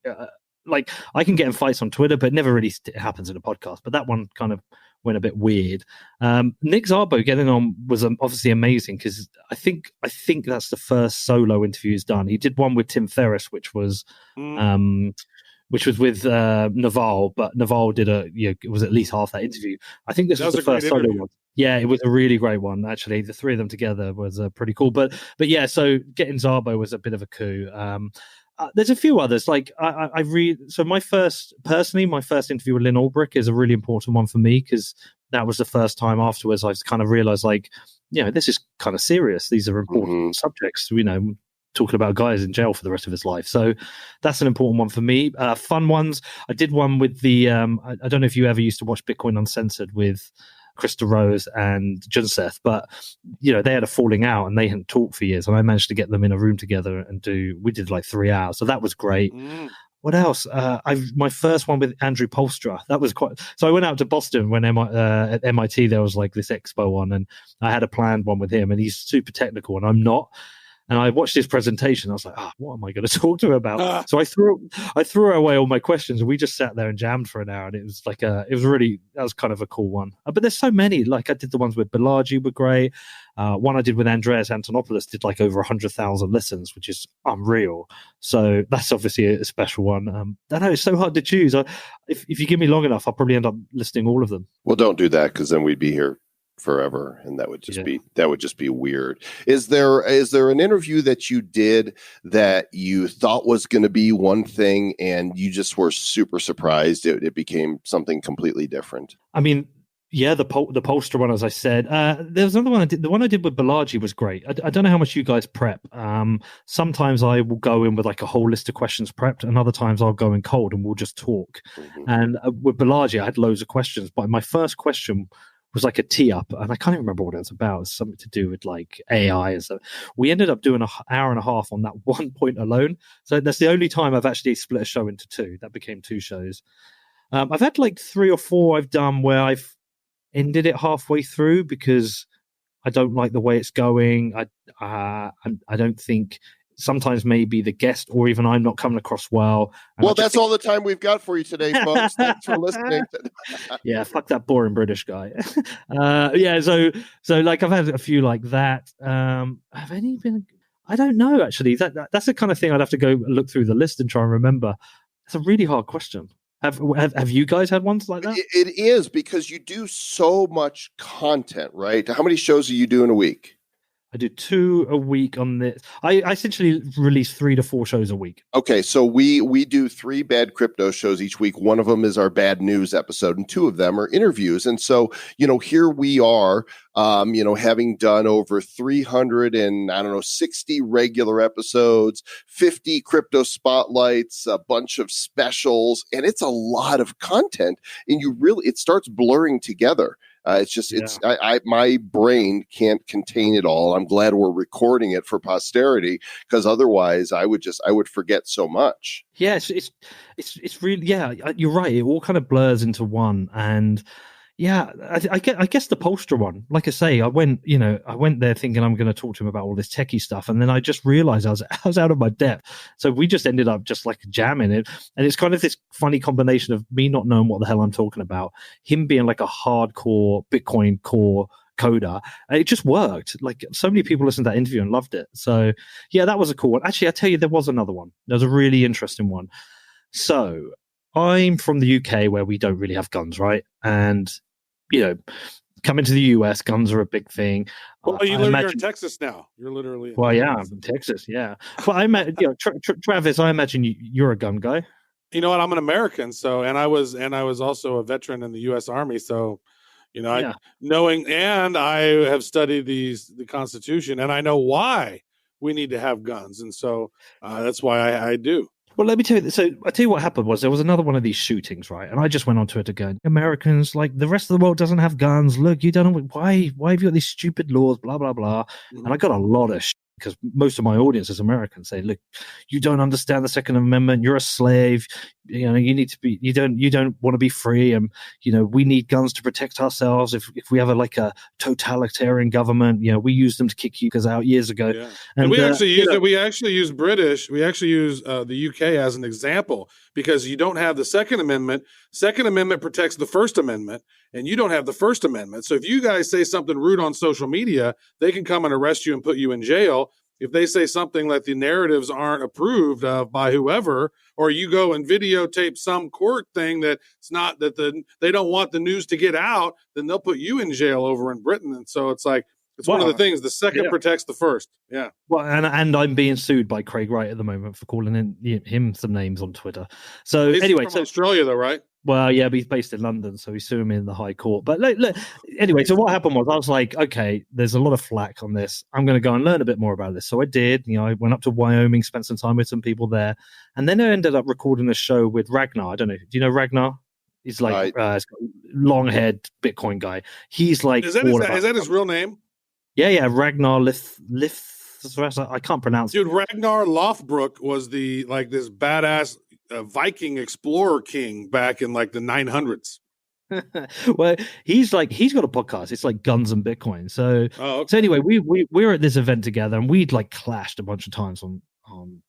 E: can get in fights on Twitter, but it never really happens in a podcast. But that one kind of went a bit weird. Nick Szabo getting on was obviously amazing because I think that's the first solo interview he's done. He did one with Tim Ferriss, which was with Naval, but Naval did it was at least half that interview. I think this was the first solo one. Yeah, it was a really great one. Actually, the three of them together was pretty cool. But yeah, so getting Szabo was a bit of a coup. There's a few others. Like I read. So my first interview with Lynn Ulbrich is a really important one for me because that was the first time afterwards I kind of realized, like, this is kind of serious. These are important subjects. Talking about guys in jail for the rest of his life. So that's an important one for me. Fun ones. I did one with the. I don't know if you ever used to watch Bitcoin Uncensored with Krista Rose and Junseth, but they had a falling out and they hadn't talked for years, and I managed to get them in a room together and we did like 3 hours, so that was great. What else? My first one with Andrew Polstra, that was quite. So I went out to Boston when at MIT there was like this expo on, and I had a planned one with him, and he's super technical and I'm not. And I watched his presentation. I was like, what am I going to talk to him about? So I threw away all my questions, and we just sat there and jammed for an hour. And it was like that was kind of a cool one. But there's so many. Like I did the ones with Balaji were great. One I did with Andreas Antonopoulos did like over 100,000 listens, which is unreal. So that's obviously a special one. I know it's so hard to choose. If you give me long enough, I'll probably end up listing all of them.
A: Well, don't do that, because then we'd be here forever, and that would just be weird. Is there an interview that you did that you thought was going to be one thing and you just were super surprised it became something completely different? I mean,
E: yeah, the Polster one, as I said. There's another one I did. The one I did with Balaji was great. I don't know how much you guys prep. Sometimes I will go in with like a whole list of questions prepped, and other times I'll go in cold and we'll just talk. And with Balaji, I had loads of questions, but my first question was like a tee up, and I can't even remember what it was about. It was something to do with like AI and so we ended up doing an hour and a half on that one point alone. So that's the only time I've actually split a show into two. That became 2 shows. I've had like 3 or 4 I've done where I've ended it halfway through because I don't like the way it's going. I don't think sometimes maybe the guest or even I'm not coming across well.
A: Well, that's all the time we've got for you today, folks. Thanks for listening.
E: Yeah, fuck that boring British guy. So like I've had a few like that. Have any been? I don't know, actually. That's the kind of thing I'd have to go look through the list and try and remember. It's a really hard question. Have you guys had ones like that?
A: It is, because you do so much content, right? How many shows are you doing a week?
E: I do 2 a week on this. I essentially release 3 to 4 shows a week.
A: Okay, so we do 3 bad crypto shows each week. One of them is our bad news episode, and 2 of them are interviews. And so, here we are, having done over 360 regular episodes, 50 crypto spotlights, a bunch of specials, and it's a lot of content. And it starts blurring together. My brain can't contain it all. I'm glad we're recording it for posterity, because otherwise I would forget so much.
E: Yeah, it's really, yeah, you're right. It all kind of blurs into one. And yeah, I guess the Polster one, like I say, I went there thinking I'm going to talk to him about all this techie stuff. And then I just realized I was out of my depth. So we just ended up just like jamming it. And it's kind of this funny combination of me not knowing what the hell I'm talking about, him being like a hardcore Bitcoin core coder. And it just worked. Like so many people listened to that interview and loved it. So yeah, that was a cool one. Actually, I tell you, there was another one. There was a really interesting one. So I'm from the UK where we don't really have guns, right? And coming to the US, guns are a big thing.
D: Well, you're in Texas now. You're literally.
E: Well, yeah, I'm in Texas. Yeah. Well, I imagine, Travis, I imagine you're a gun guy.
D: You know what? I'm an American, and I was also a veteran in the U.S. Army. So, I have studied the Constitution, and I know why we need to have guns, and so that's why I do.
E: Well, let me tell you. So I tell you what happened was there was another one of these shootings, right? And I just went on Twitter going, Americans, like the rest of the world doesn't have guns. Look, you don't know why have you got these stupid laws, blah, blah, blah. Mm-hmm. And I got a lot of because most of my audience is American, say, look, you don't understand the Second Amendment. You're a slave. You need to be. You don't want to be free. And we need guns to protect ourselves. If we have a totalitarian government, we used them to kick you out years ago.
D: Yeah. And we actually use it. We actually use British. We actually use the UK as an example, because you don't have the Second Amendment. Second Amendment protects the First Amendment, and you don't have the First Amendment. So if you guys say something rude on social media, they can come and arrest you and put you in jail. if they say something that the narratives aren't approved of by whoever, or you go and videotape some court thing that's not that they don't want the news to get out, then they'll put you in jail over in Britain. And so it's like, it's one of the things. The second protects the first. Yeah.
E: Well, and I'm being sued by Craig Wright at the moment for calling him some names on Twitter. So anyway,
D: from Australia though, right?
E: Well, yeah, but he's based in London, so he's suing me in the High Court. But look, anyway, so what happened was I was like, okay, there's a lot of flack on this. I'm going to go and learn a bit more about this. So I did. I went up to Wyoming, spent some time with some people there, and then I ended up recording a show with Ragnar. I don't know. Do you know Ragnar? He's like he's got long-haired Bitcoin guy. He's like,
D: is that his real name?
E: Yeah, Ragnar Lith. I can't pronounce
D: it. Dude, Ragnar Lothbrok was this badass Viking explorer king back in like the 900s.
E: Well, he's got a podcast. It's like Guns and Bitcoin. So, So anyway, we were at this event together, and we'd like clashed a bunch of times on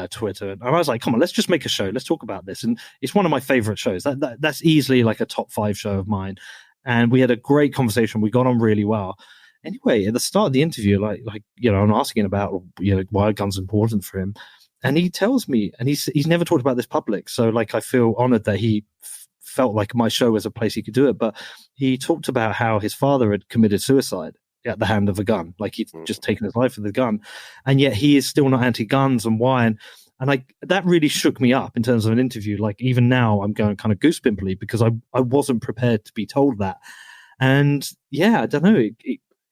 E: Twitter. And I was like, come on, let's just make a show. Let's talk about this. And it's one of my favorite shows. That's easily like a top 5 show of mine. And we had a great conversation. We got on really well. Anyway, at the start of the interview, I'm asking about why guns are important for him, and he tells me, and he's never talked about this public, so like I feel honored that he felt like my show was a place he could do it. But he talked about how his father had committed suicide at the hand of a gun, like he'd just taken his life with a gun, and yet he is still not anti-guns, and why? And that really shook me up in terms of an interview. Like even now, I'm going kind of goose pimply because I wasn't prepared to be told that, and I don't know.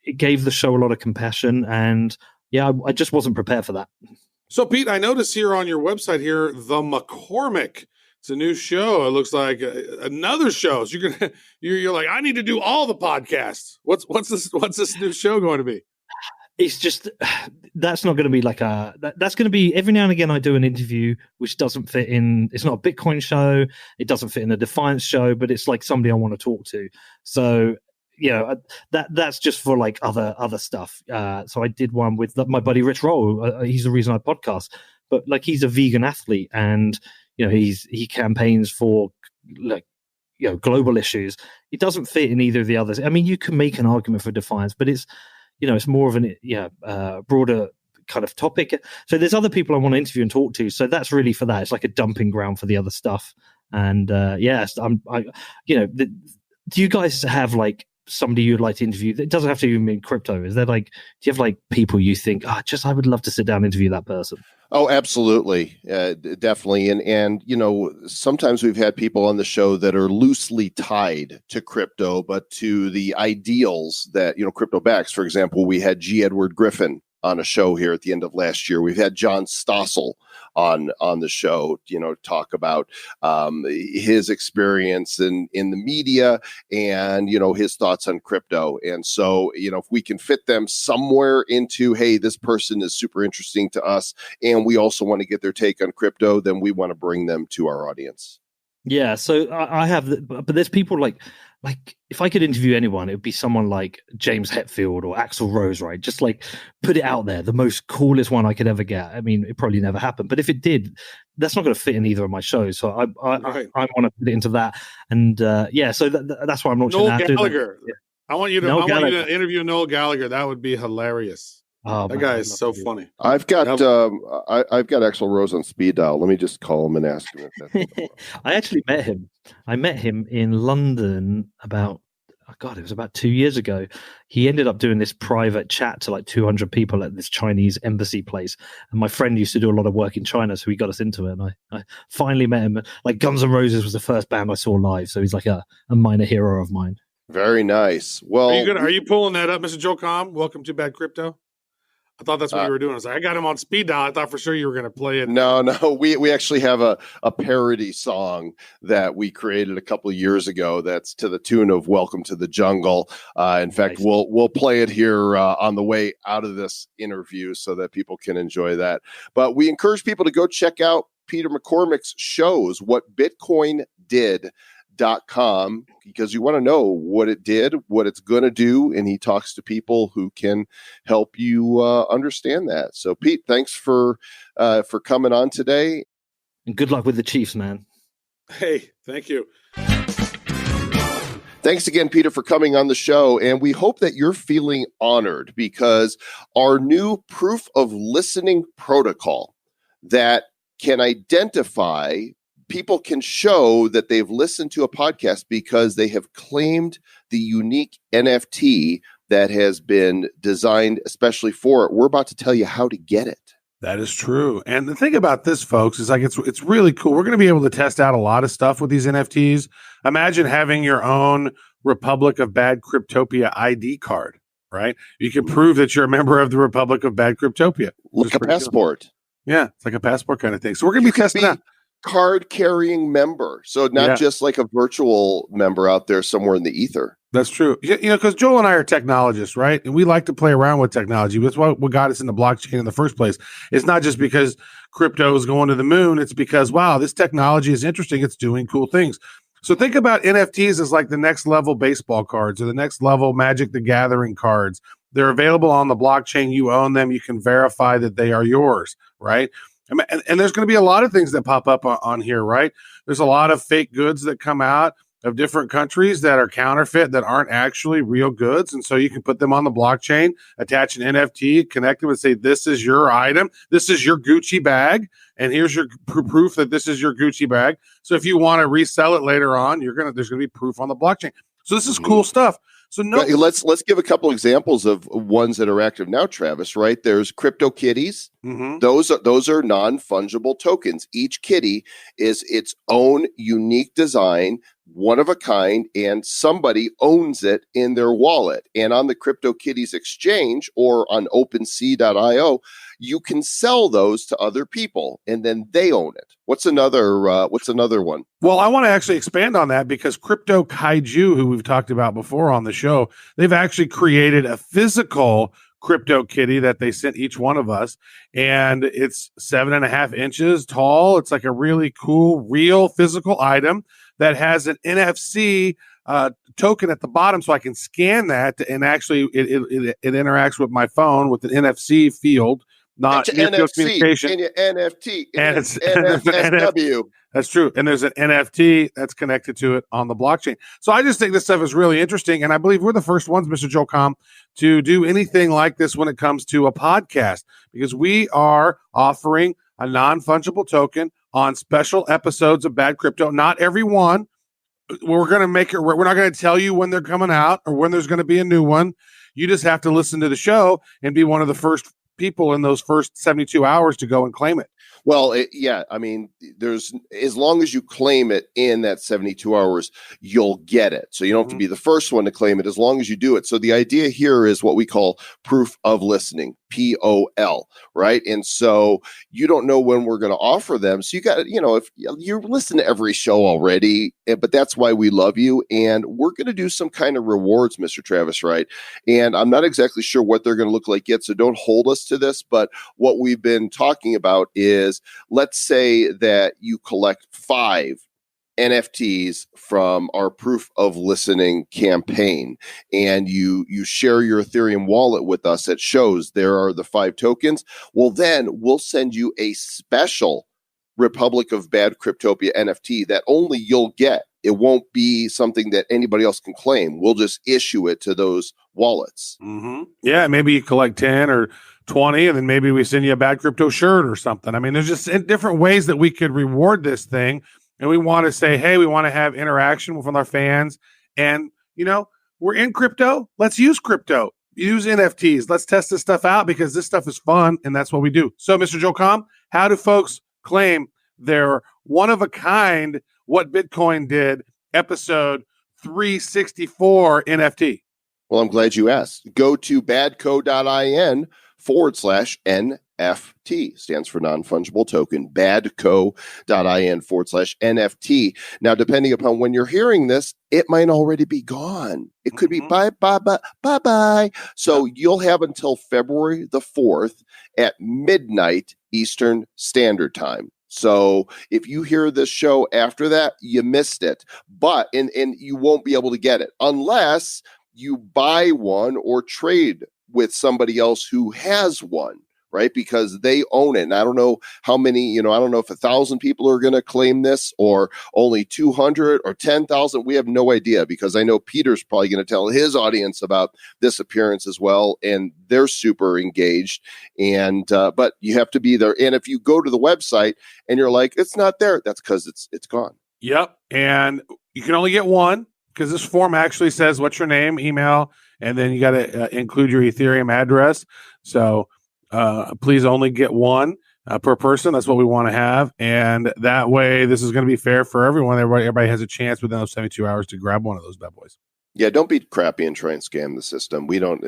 E: It gave the show a lot of compassion, and I just wasn't prepared for that.
D: So, Pete, I notice here on your website here, the McCormack. It's a new show. It looks like another show. So you're like, I need to do all the podcasts. What's this new show going to be?
E: It's just that's not going to be like that's going to be every now and again I do an interview which doesn't fit in. It's not a Bitcoin show. It doesn't fit in a Defiance show, but it's like somebody I want to talk to. So. That's just for like other stuff. So I did one with my buddy Rich Roll. He's the reason I podcast, but like he's a vegan athlete, and he campaigns for global issues. It doesn't fit in either of the others. I mean, you can make an argument for Defiance, but it's it's more of an broader kind of topic. So there's other people I want to interview and talk to. So that's really for that. It's like a dumping ground for the other stuff. And do you guys have like somebody you'd like to interview? It doesn't have to even mean crypto. Is there do you have like people you think, I would love to sit down and interview that person?
A: Oh, absolutely. Definitely. And, sometimes we've had people on the show that are loosely tied to crypto, but to the ideals that, crypto backs. For example, we had G. Edward Griffin on a show here at the end of last year. We've had John Stossel on the show, talk about his experience in the media and, his thoughts on crypto. And so, if we can fit them somewhere into, hey, this person is super interesting to us, and we also want to get their take on crypto, then we want to bring them to our audience.
E: Yeah. So I have, but there's people like if I could interview anyone, it would be someone like James Hetfield or Axl Rose, right? Just like put it out there, the most coolest one I could ever get. I mean, it probably never happened, but if it did, that's not going to fit in either of my shows. So I want to put it into that, and so that's why I'm launching
D: Noel
E: that.
D: Gallagher. I want you to interview Noel Gallagher. That would be hilarious.
E: Oh,
D: that guy is so funny.
A: I've got Axl Rose on speed dial. Let me just call him and ask him if that's
E: I actually met him. I met him in London it was about 2 years ago. He ended up doing this private chat to like 200 people at this Chinese embassy place. And my friend used to do a lot of work in China, so he got us into it. And I finally met him. Like Guns N' Roses was the first band I saw live, so he's like a minor hero of mine.
A: Very nice. Well,
D: are you pulling that up, Mr. Joe Com? Welcome to Bad Crypto. I thought that's what you were doing. I was like, I got him on speed dial. I thought for sure you were going to play it.
A: No. We actually have a parody song that we created a couple of years ago that's to the tune of Welcome to the Jungle. In fact, we'll play it here on the way out of this interview so that people can enjoy that. But we encourage people to go check out Peter McCormack's shows, What Bitcoin Did. .com, because you want to know what it did, what it's going to do, and he talks to people who can help you understand that. So, Pete, thanks for coming on today.
E: And good luck with the Chiefs, man.
D: Hey, thank you.
A: Thanks again, Peter, for coming on the show. And we hope that you're feeling honored because our new proof of listening protocol that can identify, people can show that they've listened to a podcast because they have claimed the unique NFT that has been designed especially for it. We're about to tell you how to get it.
D: That is true. And the thing about this, folks, is like it's really cool. We're going to be able to test out a lot of stuff with these NFTs. Imagine having your own Republic of Bad Cryptopia ID card, right? You can prove that you're a member of the Republic of Bad Cryptopia.
A: Like a passport.
D: Cool. Yeah, it's like a passport kind of thing. So we're going to be testing that.
A: Card carrying member. So not just like a virtual member out there somewhere in the ether.
D: That's true. You know, because Joel and I are technologists, right? And we like to play around with technology. That's what got us into blockchain in the first place. It's not just because crypto is going to the moon. It's because, wow, this technology is interesting. It's doing cool things. So think about NFTs as like the next level baseball cards or the next level Magic the Gathering cards. They're available on the blockchain. You own them. You can verify that they are yours, right? And there's going to be a lot of things that pop up on here, right? There's a lot of fake goods that come out of different countries that are counterfeit, that aren't actually real goods. And so you can put them on the blockchain, attach an NFT, connect them and say, this is your item. This is your Gucci bag. And here's your proof that this is your Gucci bag. So if you want to resell it later on, there's going to be proof on the blockchain. So this is cool stuff. So
A: let's give a couple examples of ones that are active now, Travis, right? There's crypto kitties. Mm-hmm. Those are non-fungible tokens. Each kitty is its own unique design, one of a kind, and somebody owns it in their wallet. And on the CryptoKitties exchange or on OpenSea.io, you can sell those to other people and then they own it. What's another one?
D: Well, I want to actually expand on that because Crypto Kaiju, who we've talked about before on the show, they've actually created a physical Crypto Kitty that they sent each one of us, and it's 7.5 inches tall. It's like a really cool, real physical item that has an NFC token at the bottom, so I can scan that, and actually it interacts with my phone with an NFC field, not near-field communication.
A: And your NFT,
D: and it's
A: NFSW.
D: That's true. And there's an NFT that's connected to it on the blockchain. So I just think this stuff is really interesting. And I believe we're the first ones, Mr. Joel Comm, to do anything like this when it comes to a podcast, because we are offering a non-fungible token on special episodes of Bad Crypto. Not every one. We're going to make it. We're not going to tell you when they're coming out or when there's going to be a new one. You just have to listen to the show and be one of the first people in those first 72 hours to go and claim it.
A: Well, I mean, there's, as long as you claim it in that 72 hours, you'll get it. So you don't have to be the first one to claim it as long as you do it. So the idea here is what we call proof of listening, POL, right? And so you don't know when we're going to offer them. So you got, if you listen to every show already, but that's why we love you. And we're going to do some kind of rewards, Mr. Travis, right? And I'm not exactly sure what they're going to look like yet. So don't hold us to this. But what we've been talking about is, let's say that you collect 5 NFTs from our proof of listening campaign and you share your Ethereum wallet with us that shows there are the 5 tokens. Well, then we'll send you a special Republic of Bad Cryptopia NFT that only you'll get. It won't be something that anybody else can claim. We'll just issue it to those wallets.
D: Mm-hmm. Yeah, maybe you collect 10 or 20, and then maybe we send you a Bad Crypto shirt or something. I mean, there's just different ways that we could reward this thing. And we want to say, hey, we want to have interaction with our fans. And, we're in crypto. Let's use crypto. Use NFTs. Let's test this stuff out because this stuff is fun, and that's what we do. So, Mr. Joel Comm, how do folks claim their one-of-a-kind What Bitcoin Did episode 364 NFT?
A: Well, I'm glad you asked. Go to badco.in/NFT. Stands for non-fungible token. badco.in/NFT. Now, depending upon when you're hearing this, it might already be gone. It could be bye. So you'll have until February the 4th at midnight Eastern Standard Time. So if you hear this show after that, you missed it. But and you won't be able to get it unless you buy one or trade with somebody else who has one, right? Because they own it. And I don't know how many, I don't know if 1,000 people are going to claim this or only 200 or 10,000. We have no idea, because I know Peter's probably going to tell his audience about this appearance as well. And they're super engaged. And, but you have to be there. And if you go to the website and you're like, it's not there, that's because it's gone.
D: Yep. And you can only get one, because this form actually says what's your name, email, and then you got to include your Ethereum address. So please only get one per person. That's what we want to have. And that way, this is going to be fair for everyone. Everybody has a chance within those 72 hours to grab one of those bad boys.
A: Yeah, don't be crappy and try and scam the system. We don't,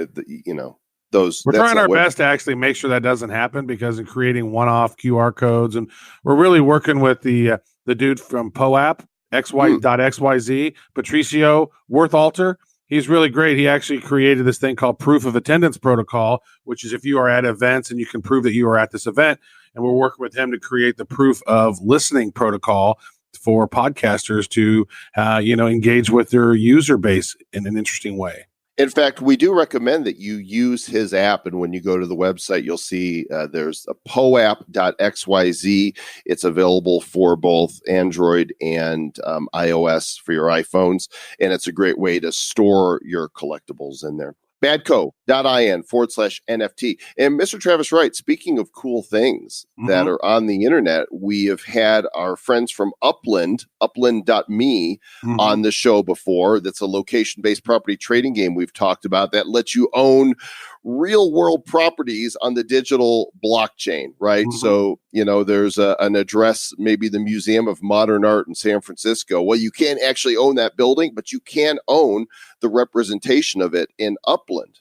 A: those.
D: We're trying our best to actually make sure that doesn't happen, because in creating one-off QR codes, and we're really working with the dude from POAP, XY.XYZ, Patricio Worthalter. He's really great. He actually created this thing called Proof of Attendance Protocol, which is if you are at events and you can prove that you are at this event. And we're working with him to create the Proof of Listening Protocol for podcasters to, engage with their user base in an interesting way.
A: In fact, we do recommend that you use his app. And when you go to the website, you'll see there's a poap.xyz. It's available for both Android and iOS for your iPhones. And it's a great way to store your collectibles in there. badco.in/NFT. And Mr. Travis Wright, speaking of cool things that are on the internet, we have had our friends from upland.me on the show before. That's a location-based property trading game we've talked about that lets you own real-world properties on the digital blockchain, right? So, there's an address, maybe the Museum of Modern Art in San Francisco. Well, you can't actually own that building, but you can own the representation of it in Upland.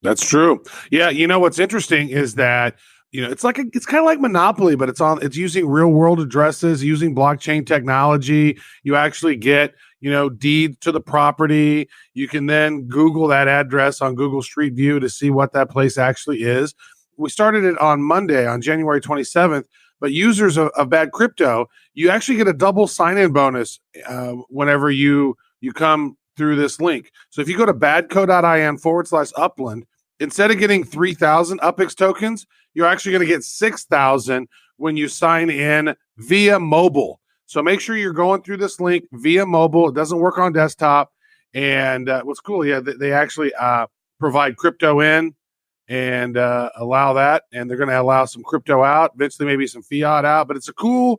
D: That's true. Yeah, what's interesting is that it's kind of like Monopoly, but it's using real world addresses, using blockchain technology. You actually get deed to the property. You can then Google that address on Google Street View to see what that place actually is. We started it on Monday, on January 27th. But users of Bad Crypto, you actually get a double sign-in bonus whenever you come through this link. So if you go to badco.in/upland, instead of getting 3,000 UPX tokens, you're actually going to get 6,000 when you sign in via mobile. So make sure you're going through this link via mobile. It doesn't work on desktop. And what's cool, they actually provide crypto in and allow that. And they're going to allow some crypto out, eventually maybe some fiat out. But it's a cool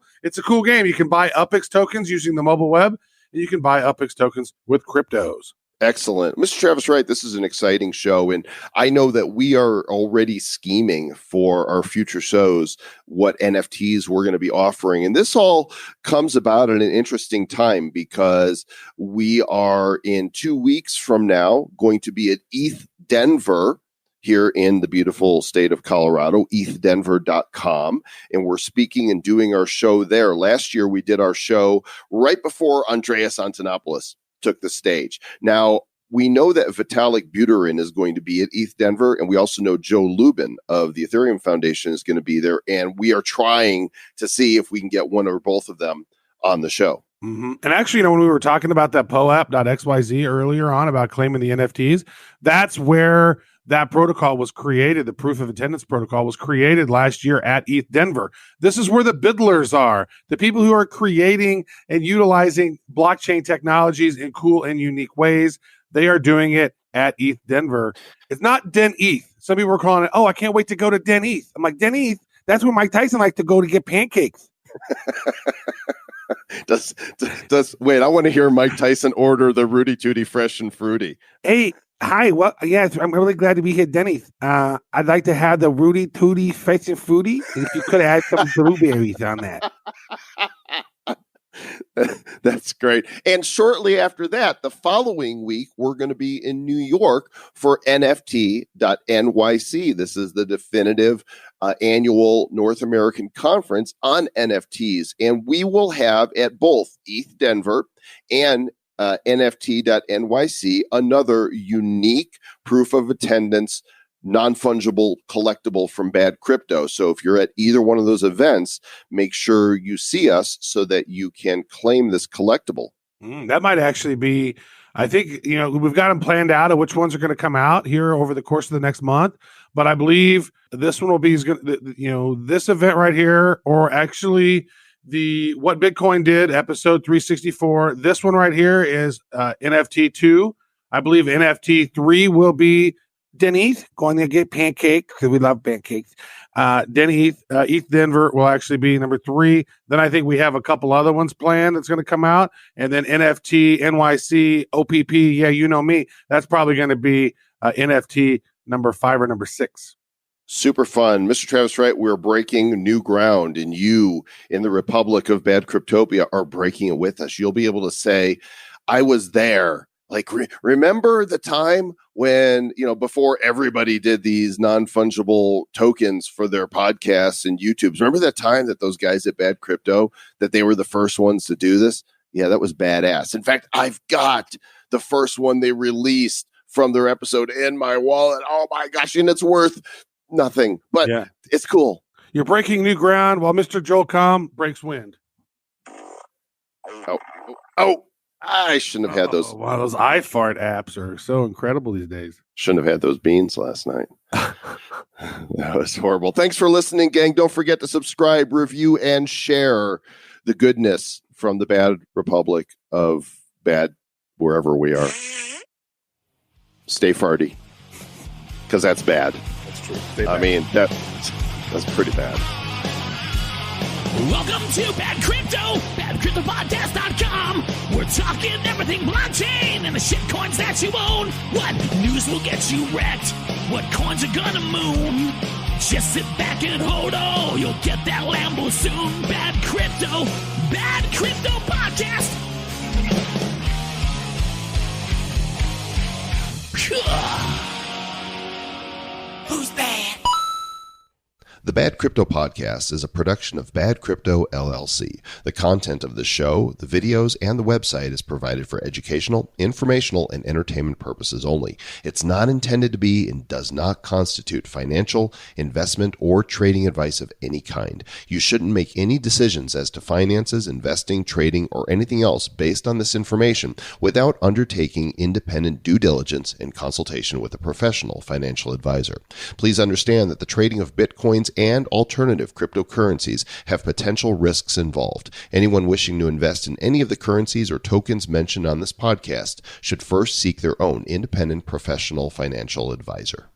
D: game. You can buy UPX tokens using the mobile web, and you can buy UPX tokens with cryptos.
A: Excellent. Mr. Travis Wright, this is an exciting show, and I know that we are already scheming for our future shows what NFTs we're going to be offering. And this all comes about at an interesting time, because we are in 2 weeks from now going to be at ETH Denver here in the beautiful state of Colorado, ethdenver.com. And we're speaking and doing our show there. Last year, we did our show right before Andreas Antonopoulos took the stage. Now, we know that Vitalik Buterin is going to be at ETH Denver, and we also know Joe Lubin of the Ethereum Foundation is going to be there, and we are trying to see if we can get one or both of them on the show.
D: And actually, when we were talking about that POAP.xyz earlier on about claiming the NFTs, that's where that protocol was created. The Proof of Attendance Protocol was created last year at ETH Denver. This is where the biddlers are, the people who are creating and utilizing blockchain technologies in cool and unique ways. They are doing it at ETH Denver. It's not Den ETH. Some people are calling it, I can't wait to go to Den ETH. I'm like, Den ETH? That's where Mike Tyson likes to go to get pancakes.
A: Wait, I want to hear Mike Tyson order the Rudy Tooty Fresh and Fruity.
D: Hey, hi. Well, yeah, I'm really glad to be here, Denny. I'd like to have the Rudy Tooty Fresh and Fruity, and if you could add some blueberries on that.
A: That's great. And shortly after that, the following week, we're going to be in New York for NFT.NYC. This is the definitive annual North American conference on NFTs. And we will have at both ETH Denver and NFT.NYC another unique proof of attendance non-fungible collectible from Bad Crypto. So if you're at either one of those events, make sure you see us so that you can claim this collectible.
D: That might actually be I think, we've got them planned out of which ones are going to come out here over the course of the next month. But I believe this one will be, this event right here, or actually the What Bitcoin Did, episode 364. This one right here is NFT 2. I believe NFT 3 will be Denise going to get pancake because we love pancakes. ETH Denver will actually be number 3. Then I think we have a couple other ones planned that's going to come out. And then NFT, NYC, OPP, yeah, you know me. That's probably going to be NFT number 5 or number 6.
A: Super fun. Mr. Travis Wright, we're breaking new ground, and you in the Republic of Bad Cryptopia are breaking it with us. You'll be able to say, I was there. Like, remember the time when, before everybody did these non-fungible tokens for their podcasts and YouTubes? Remember that time that those guys at Bad Crypto, that they were the first ones to do this? Yeah, that was badass. In fact, I've got the first one they released from their episode in my wallet. Oh my gosh, and it's worth nothing, but it's cool.
D: You're breaking new ground while Mr. Joel Comm breaks wind.
A: Oh. I shouldn't have had those.
D: Wow, those iFart apps are so incredible these days.
A: Shouldn't have had those beans last night. That was horrible. Thanks for listening, gang. Don't forget to subscribe, review, and share the goodness from the Bad Republic of Bad, wherever we are. Stay farty, because that's bad.
D: That's true.
A: That's pretty bad.
C: Welcome to Bad Crypto, badcryptopodcast.com. We're talking everything blockchain and the shit coins that you own. What news will get you wrecked? What coins are gonna moon? Just sit back and hold on. You'll get that Lambo soon. Bad Crypto Podcast.
B: Who's bad?
A: The Bad Crypto Podcast is a production of Bad Crypto LLC. The content of the show, the videos, and the website is provided for educational, informational, and entertainment purposes only. It's not intended to be and does not constitute financial, investment, or trading advice of any kind. You shouldn't make any decisions as to finances, investing, trading, or anything else based on this information without undertaking independent due diligence and consultation with a professional financial advisor. Please understand that the trading of Bitcoins and alternative cryptocurrencies have potential risks involved. Anyone wishing to invest in any of the currencies or tokens mentioned on this podcast should first seek their own independent professional financial advisor.